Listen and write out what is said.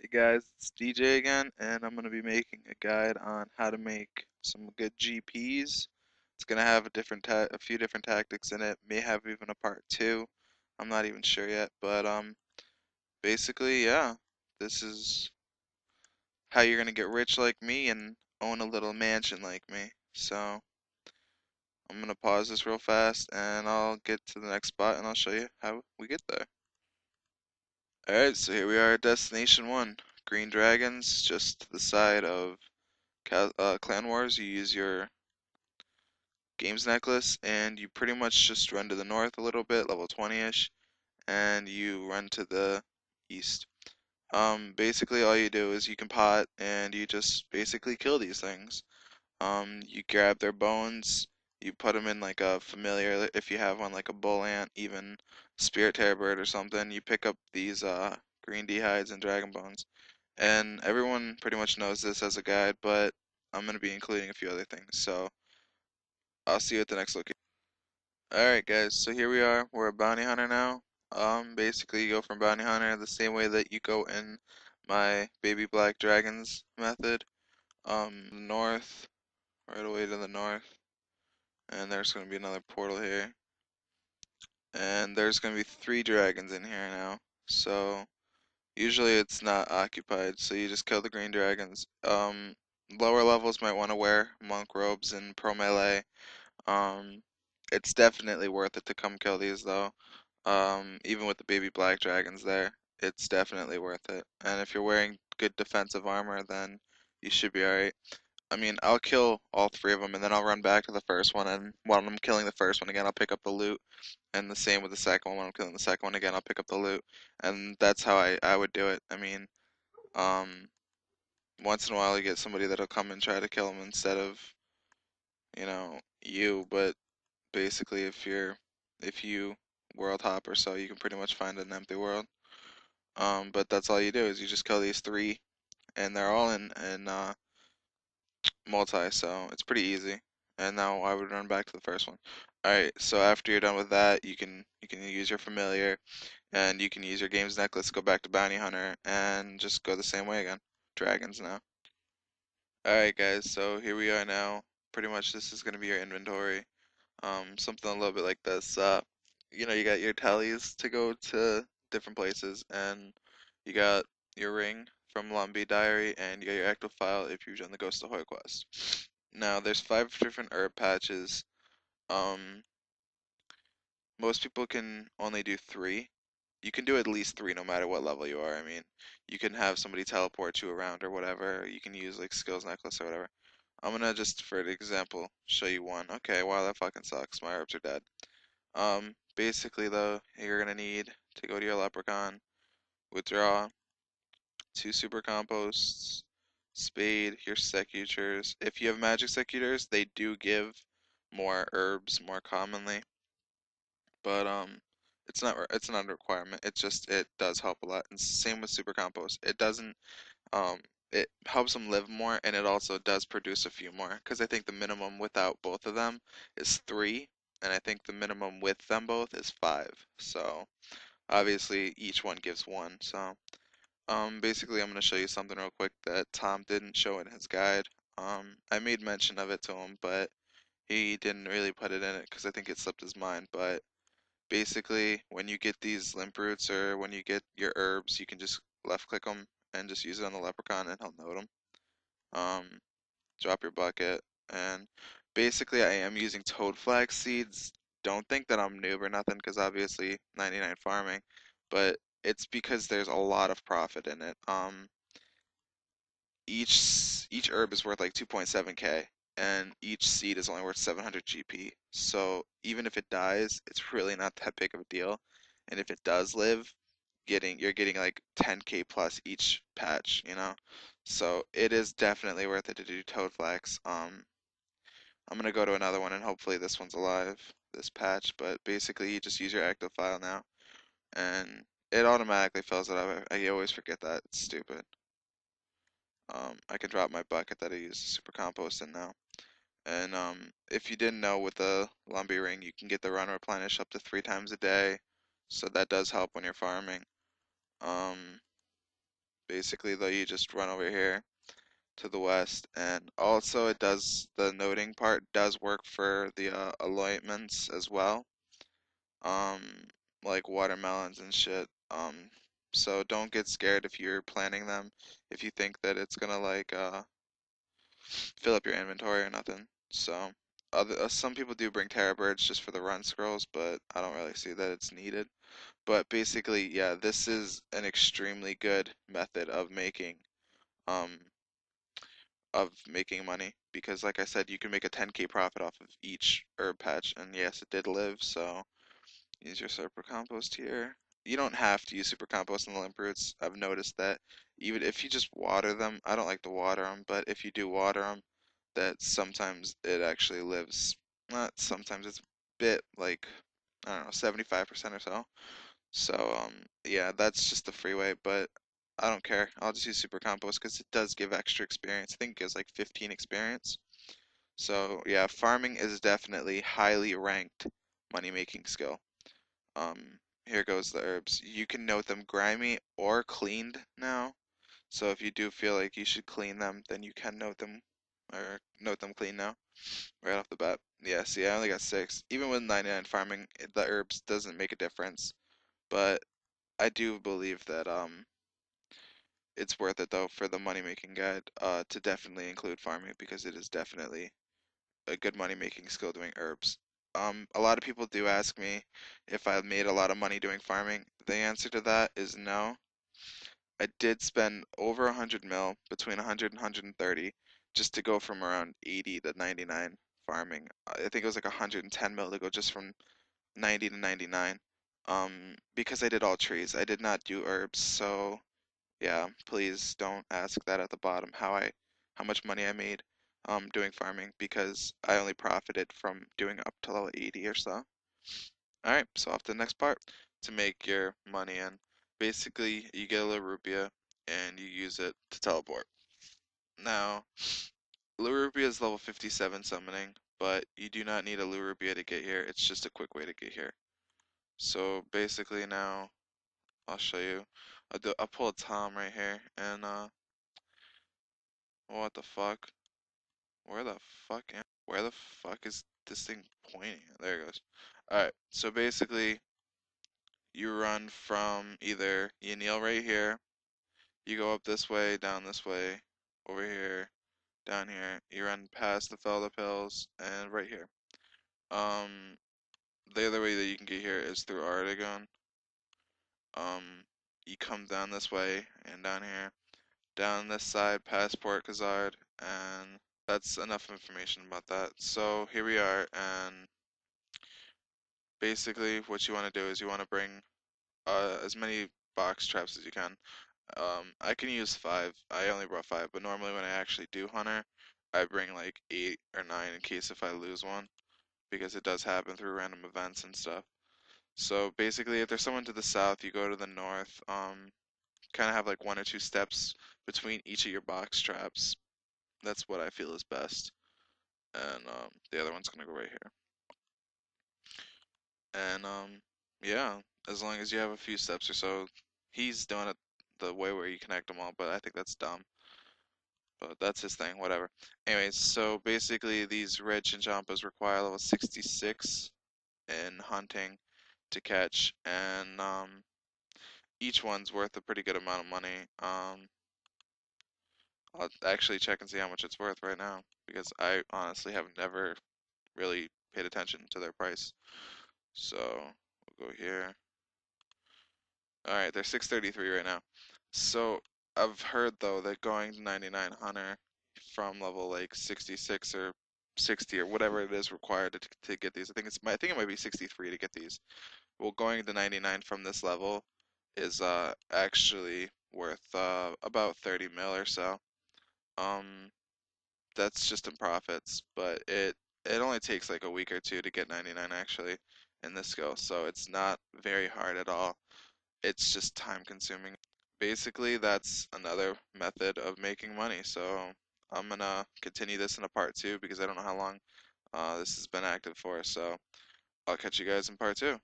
Hey guys, it's DJ again, and I'm going to be making a guide on how to make some good GPs. It's going to have a few different tactics in it, may have even a part two. I'm not even sure yet, but basically, yeah, this is how you're going to get rich like me and own a little mansion like me. So, I'm going to pause this real fast and I'll get to the next spot and I'll show you how we get there. Alright, so here we are at Destination 1. Green Dragons, just to the side of Clan Wars. You use your games necklace and you pretty much just run to the north a little bit, level 20-ish, and you run to the east. Basically all you do is you can pot and you just basically kill these things. You grab their bones, you put them in like a familiar, if you have one like a bull ant, even spirit terror bird or something. You pick up these green dehides and dragon bones, and everyone pretty much knows this as a guide, but I'm gonna be including a few other things. So I'll see you at the next location. Alright guys, so here we are. We're a bounty hunter now. Basically you go from bounty hunter the same way that you go in my baby black dragons method. North, right away to the north. And there's gonna be another portal here. And there's gonna be 3 dragons in here now. So usually it's not occupied, so you just kill the green dragons. Lower levels might want to wear monk robes and pro melee. Um, it's definitely worth it to come kill these though. Even with the baby black dragons there, it's definitely worth it. And if you're wearing good defensive armor, then you should be alright. I mean, I'll kill all 3 of them, and then I'll run back to the first one, and while I'm killing the first one again, I'll pick up the loot. And the same with the second one, when I'm killing the second one again, I'll pick up the loot. And that's how I would do it. I mean, um, once in a while you get somebody that'll come and try to kill him instead of, you, but basically if you world hop or so, you can pretty much find an empty world. But that's all you do is you just kill these 3, and they're all in multi, so it's pretty easy. And now I would run back to the first one. Alright, so after you're done with that, you can use your familiar, and you can use your games necklace, go back to bounty hunter, and just go the same way again. Dragons now. Alright guys, so here we are now. Pretty much this is gonna be your inventory. Something a little bit like this. You got your tallies to go to different places, and you got your ring from Lumby Diary, and you got your active file if you've done the Ghost of Hoy quest. Now, there's 5 different herb patches. Um, Most people can only do 3. You can do at least 3 no matter what level you are. I mean, you can have somebody teleport you around or whatever. You can use like skills necklace or whatever. I'm gonna just, for example, show you one. Okay, wow, that fucking sucks. My herbs are dead. Basically though, you're gonna need to go to your leprechaun, withdraw 2 super composts, spade, your secutors. If you have magic secutors, they do give more herbs more commonly, but it's not a requirement. It does help a lot. And same with super compost. Um it helps them live more, and it also does produce a few more, because I think the minimum without both of them is 3, and I think the minimum with them both is 5. So obviously each one gives 1. So basically I'm going to show you something real quick that Tom didn't show in his guide. I made mention of it to him, but he didn't really put it in it because I think it slipped his mind. But basically, when you get these limp roots or when you get your herbs, you can just left click them and just use it on the leprechaun and he'll note them. Um, Drop your bucket, and basically I am using toad flax seeds. Don't think that I'm noob or nothing, because obviously 99 farming, but it's because there's a lot of profit in it. Each herb is worth like 2.7k, and each seed is only worth 700 GP. So even if it dies, it's really not that big of a deal. And if it does live, you're getting like 10k plus each patch. So it is definitely worth it to do toad flax. I'm gonna go to another one and hopefully this one's alive, this patch, but basically you just use your active file now and it automatically fills it up. I always forget that. It's stupid. I can drop my bucket that I use super compost in now. And if you didn't know, with the Lumbee ring, you can get the run replenish up to 3 times a day. So that does help when you're farming. Um, Basically, though, you just run over here to the west, and also it does the noting part does work for the allotments as well, um, like watermelons and shit. So don't get scared if you're planting them, if you think that it's gonna like fill up your inventory or nothing. So some people do bring terror birds just for the run scrolls, but I don't really see that it's needed. But basically, yeah, this is an extremely good method um of making money because like I said, you can make a 10k profit off of each herb patch, and yes, it did live, so use your super compost here. You don't have to use super compost on the limp roots. I've noticed that even if you just water them, I don't like to water them, but if you do water them, that sometimes it actually lives. Not sometimes, it's a bit like, I don't know, 75% or so. So yeah, that's just the freeway, but I don't care. I'll just use super compost because it does give extra experience. I think it gives like 15 experience. So yeah, farming is definitely highly ranked money making skill. Here goes the herbs. You can note them grimy or cleaned now. So if you do feel like you should clean them, then you can note them or note them clean now, right off the bat. Yeah, see, I only got 6. Even with 99 farming, the herbs doesn't make a difference. But I do believe that it's worth it though for the money making guide to definitely include farming because it is definitely a good money making skill doing herbs. A lot of people do ask me if I made a lot of money doing farming. The answer to that is no. I did spend over 100 mil, between 100 and 130, just to go from around 80 to 99 farming. I think it was like 110 mil to go just from 90 to 99. Because I did all trees. I did not do herbs, so yeah, please don't ask that at the bottom how much money I made doing farming because I only profited from doing up to level 80 or so. Alright, so off to the next part. To make your money in. Basically, you get a larupia and you use it to teleport. Now, larupia is level 57 summoning, but you do not need a larupia to get here. It's just a quick way to get here. So basically now, I'll show you. I'll pull a Tom right here, and what the fuck? Where the fuck is this thing pointing at? There it goes. Alright, so basically, you run from either, you kneel right here, you go up this way, over here, down here, you run past the Felda Pills, and right here. Um, the other way that you can get here is through Artigon. You come down this way, and down here, down this side, past Port Khazard, and that's enough information about that. So here we are, and basically what you want to do is you want to bring as many box traps as you can. I can use 5. I only brought 5, but normally when I actually do Hunter, I bring like 8 or 9 in case if I lose one, because it does happen through random events and stuff. So basically, if there's someone to the south, you go to the north. Kind of have like 1 or 2 steps between each of your box traps. That's what I feel is best. And the other one's gonna go right here. And yeah, as long as you have a few steps or so, he's doing it the way where you connect them all, but I think that's dumb. But that's his thing, whatever. Anyways, so basically these red chinchompas require level 66 in hunting to catch, and each one's worth a pretty good amount of money. I'll actually check and see how much it's worth right now, because I honestly have never really paid attention to their price. So, we'll go here. Alright, they're 633 right now. So, I've heard though that going to 99 Hunter from level like 66 or 60 or whatever it is required to get these. I think it might be 63 to get these. Well, going to 99 from this level is actually worth about 30 mil or so. Um, that's just in profits, but it only takes like a week or two to get 99 actually in this skill, so it's not very hard at all. It's just time consuming. Basically, that's another method of making money. So I'm gonna continue this in a part 2 because I don't know how long this has been active for. So I'll catch you guys in part 2.